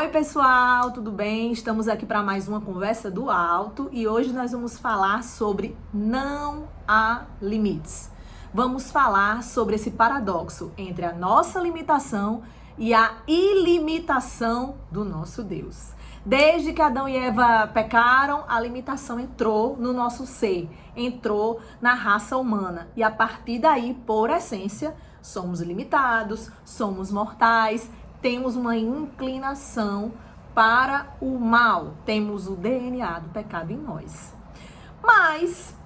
Oi pessoal, tudo bem? Estamos aqui para mais uma conversa do alto e hoje nós vamos falar sobre não há limites. Vamos falar sobre esse paradoxo entre a nossa limitação e a ilimitação do nosso Deus. Desde que Adão e Eva pecaram, a limitação entrou no nosso ser, entrou na raça humana e a partir daí, por essência, somos limitados, somos mortais, temos uma inclinação para o mal, temos o DNA do pecado em nós. Mas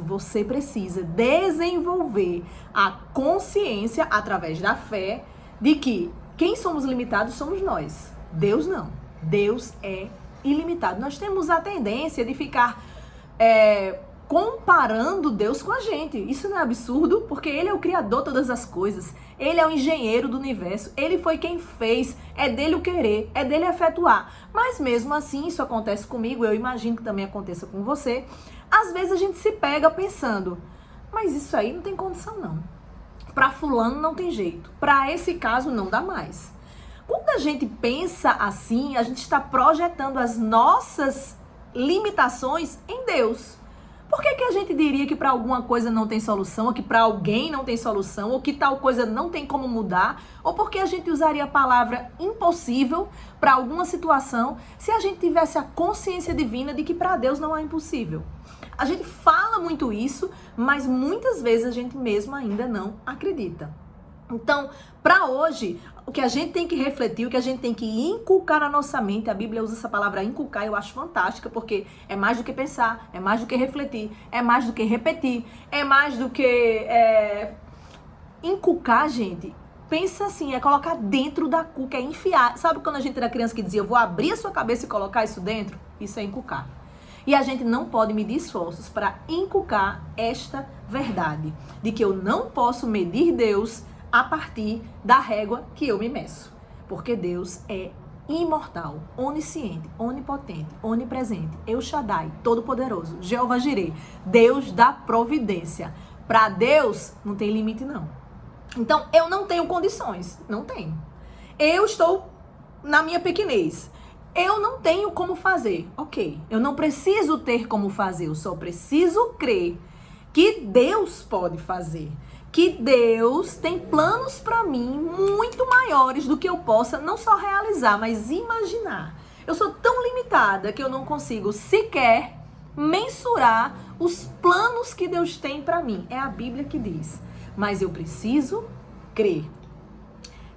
você precisa desenvolver a consciência através da fé de que quem somos limitados somos nós. Deus não. Deus é ilimitado. Nós temos a tendência de ficar comparando Deus com a gente. Isso não é absurdo? Porque Ele é o Criador de todas as coisas. Ele é o engenheiro do universo. Ele foi quem fez. É dele o querer. É dele efetuar. Mas mesmo assim, isso acontece comigo. Eu imagino que também aconteça com você. Às vezes a gente se pega pensando, mas isso aí não tem condição não. Para fulano não tem jeito. Para esse caso não dá mais. Quando a gente pensa assim, a gente está projetando as nossas limitações em Deus. Por que a gente diria que para alguma coisa não tem solução, ou que para alguém não tem solução, ou que tal coisa não tem como mudar? Ou por que a gente usaria a palavra impossível para alguma situação se a gente tivesse a consciência divina de que para Deus não é impossível? A gente fala muito isso, mas muitas vezes a gente mesmo ainda não acredita. Então, para hoje, o que a gente tem que refletir, o que a gente tem que inculcar na nossa mente, a Bíblia usa essa palavra inculcar, eu acho fantástica, porque é mais do que pensar, é mais do que refletir, é mais do que repetir, é mais do que inculcar, gente. Pensa assim, é colocar dentro da cuca, é enfiar. Sabe quando a gente era criança que dizia, eu vou abrir a sua cabeça e colocar isso dentro? Isso é inculcar. E a gente não pode medir esforços para inculcar esta verdade, de que eu não posso medir Deus a partir da régua que eu me meço. Porque Deus é imortal, onisciente, onipotente, onipresente, El Shaddai, todo-poderoso, Jeová Jireh, Deus da providência. Para Deus não tem limite não. Então eu não tenho condições, não tenho. Eu estou na minha pequenez. Eu não tenho como fazer. Ok, eu não preciso ter como fazer, eu só preciso crer que Deus pode fazer. Que Deus tem planos para mim muito maiores do que eu possa não só realizar, mas imaginar. Eu sou tão limitada que eu não consigo sequer mensurar os planos que Deus tem para mim. É a Bíblia que diz. Mas eu preciso crer.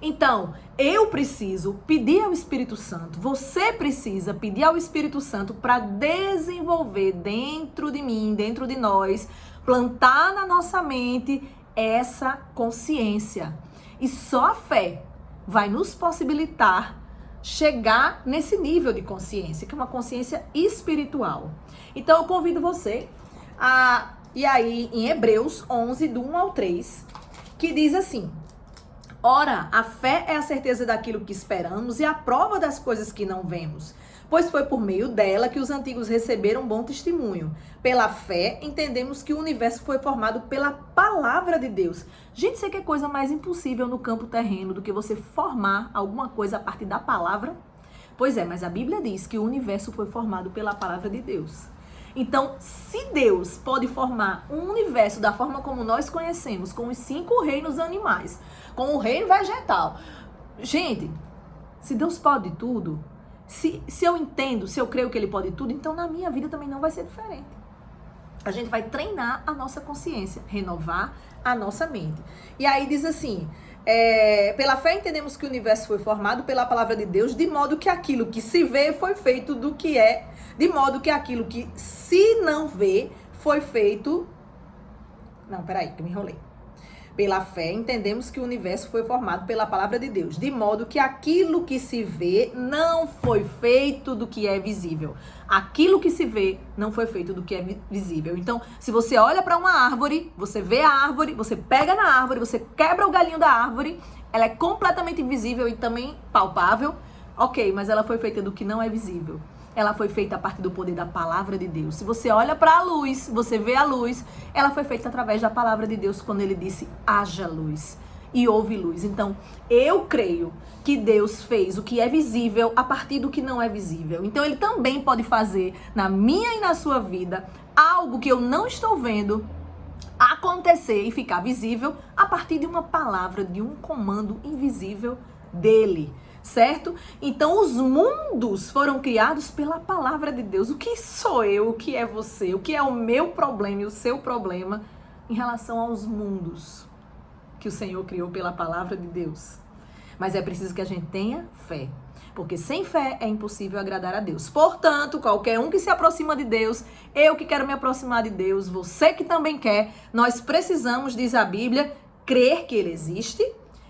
Então, eu preciso pedir ao Espírito Santo, você precisa pedir ao Espírito Santo para desenvolver dentro de mim, dentro de nós, plantar na nossa mente essa consciência. E só a fé vai nos possibilitar chegar nesse nível de consciência, que é uma consciência espiritual. Então eu convido você a ir aí em Hebreus 11, do 1 ao 3, que diz assim: ora, a fé é a certeza daquilo que esperamos e a prova das coisas que não vemos. Pois foi por meio dela que os antigos receberam bom testemunho. Pela fé, entendemos que o universo foi formado pela palavra de Deus. Gente, você quer coisa mais impossível no campo terreno do que você formar alguma coisa a partir da palavra? Pois é, mas a Bíblia diz que o universo foi formado pela palavra de Deus. Então, se Deus pode formar um universo da forma como nós conhecemos, com os 5 reinos animais, com o reino vegetal. Gente, se Deus pode tudo, se eu entendo, se eu creio que Ele pode tudo, então na minha vida também não vai ser diferente. A gente vai treinar a nossa consciência, renovar a nossa mente. E aí diz assim, pela fé entendemos que o universo foi formado pela palavra de Deus, de modo que aquilo que se vê foi feito do que é, de modo que aquilo que se não vê foi feito... Não, peraí, que eu me enrolei. Pela fé, entendemos que o universo foi formado pela palavra de Deus, de modo que aquilo que se vê não foi feito do que é visível. Aquilo que se vê não foi feito do que é visível. Então, se você olha para uma árvore, você vê a árvore, você pega na árvore, você quebra o galinho da árvore, ela é completamente invisível e também palpável. Ok, mas ela foi feita do que não é visível. Ela foi feita a partir do poder da palavra de Deus. Se você olha para a luz, você vê a luz, ela foi feita através da palavra de Deus quando Ele disse, haja luz. e houve luz. Então, eu creio que Deus fez o que é visível a partir do que não é visível. Então, Ele também pode fazer na minha e na sua vida algo que eu não estou vendo acontecer e ficar visível a partir de uma palavra, de um comando invisível dele, certo? Então, os mundos foram criados pela palavra de Deus. O que sou eu? O que é você? O que é o meu problema e o seu problema em relação aos mundos que o Senhor criou pela palavra de Deus? Mas é preciso que a gente tenha fé, porque sem fé é impossível agradar a Deus. Portanto, qualquer um que se aproxima de Deus, eu que quero me aproximar de Deus, você que também quer, nós precisamos, diz a Bíblia, crer que Ele existe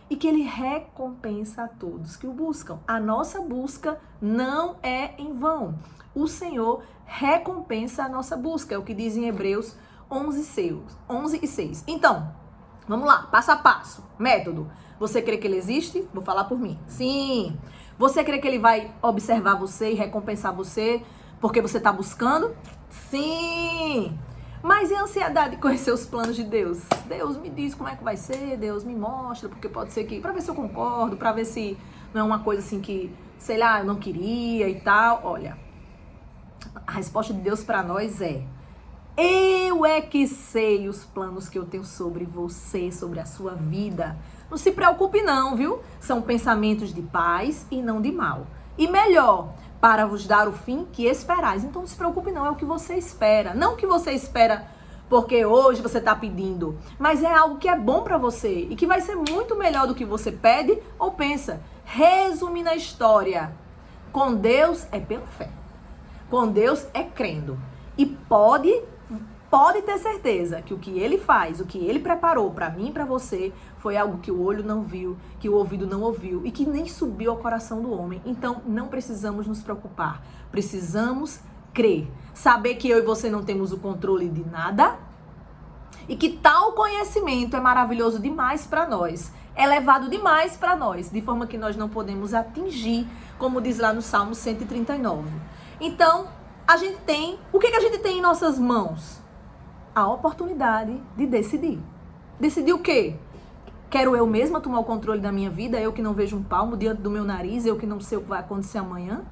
e que Ele recompensa a todos que o buscam. A nossa busca não é em vão. O Senhor recompensa a nossa busca, é o que diz em Hebreus 11:6. Então, vamos lá, passo a passo, método. Você crê que Ele existe? Vou falar por mim. Sim. Você crê que Ele vai observar você e recompensar você porque você está buscando? Sim. Mas e a ansiedade de conhecer os planos de Deus? Deus me diz como é que vai ser, Deus me mostra, porque pode ser que... Para ver se eu concordo, para ver se não é uma coisa assim que, sei lá, eu não queria e tal. Olha, a resposta de Deus para nós é: eu é que sei os planos que eu tenho sobre você, sobre a sua vida. Não se preocupe não, viu? São pensamentos de paz e não de mal. E melhor, para vos dar o fim que esperais. Então não se preocupe não, é o que você espera. Não o que você espera porque hoje você está pedindo, mas é algo que é bom para você e que vai ser muito melhor do que você pede ou pensa. Resumindo a história, com Deus é pela fé. Com Deus é crendo. E pode ter certeza que o que Ele faz, o que Ele preparou para mim e para você, foi algo que o olho não viu, que o ouvido não ouviu e que nem subiu ao coração do homem. Então, não precisamos nos preocupar. Precisamos crer. Saber que eu e você não temos o controle de nada e que tal conhecimento é maravilhoso demais para nós, é elevado demais para nós, de forma que nós não podemos atingir, como diz lá no Salmo 139. Então, a gente tem... O que a gente tem em nossas mãos? A oportunidade de decidir. Decidir o quê? Quero eu mesma tomar o controle da minha vida, eu que não vejo um palmo diante do meu nariz, eu que não sei o que vai acontecer amanhã?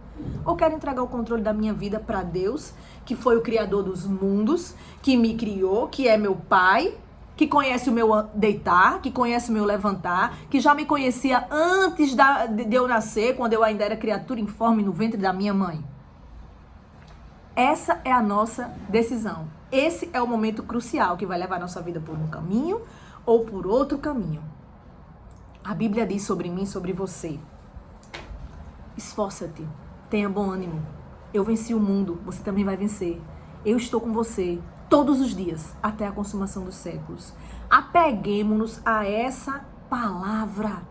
Ou quero entregar o controle da minha vida para Deus, que foi o Criador dos mundos, que me criou, que é meu Pai, que conhece o meu deitar, que conhece o meu levantar, que já me conhecia antes de eu nascer, quando eu ainda era criatura informe no ventre da minha mãe? Essa é a nossa decisão. Esse é o momento crucial que vai levar a nossa vida por um caminho ou por outro caminho. A Bíblia diz sobre mim, sobre você: esforça-te, tenha bom ânimo. Eu venci o mundo, você também vai vencer. Eu estou com você todos os dias, até a consumação dos séculos. Apeguemos-nos a essa palavra.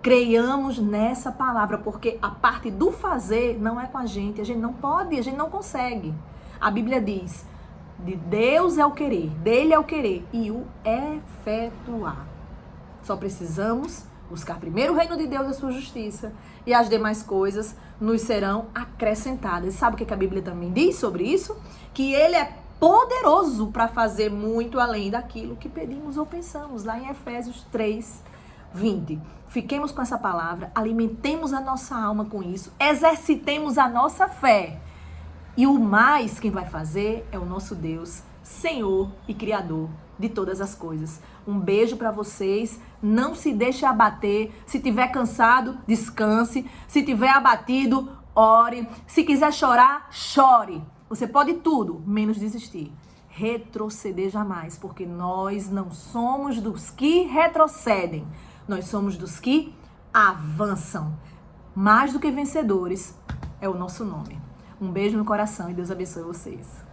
Creiamos nessa palavra, porque a parte do fazer não é com a gente não pode, a gente não consegue. A Bíblia diz: de Deus é o querer, dele é o querer e o efetuar. Só precisamos buscar primeiro o reino de Deus e a sua justiça, e as demais coisas nos serão acrescentadas. E sabe o que a Bíblia também diz sobre isso? Que Ele é poderoso para fazer muito além daquilo que pedimos ou pensamos, lá em Efésios 3:20. Fiquemos com essa palavra, alimentemos a nossa alma com isso, exercitemos a nossa fé. E o mais quem vai fazer é o nosso Deus, Senhor e Criador de todas as coisas. Um beijo para vocês, não se deixe abater. Se tiver cansado, descanse. Se tiver abatido, ore. Se quiser chorar, chore. Você pode tudo, menos desistir. Retroceder jamais, porque nós não somos dos que retrocedem. Nós somos dos que avançam. Mais do que vencedores é o nosso nome. Um beijo no coração e Deus abençoe vocês.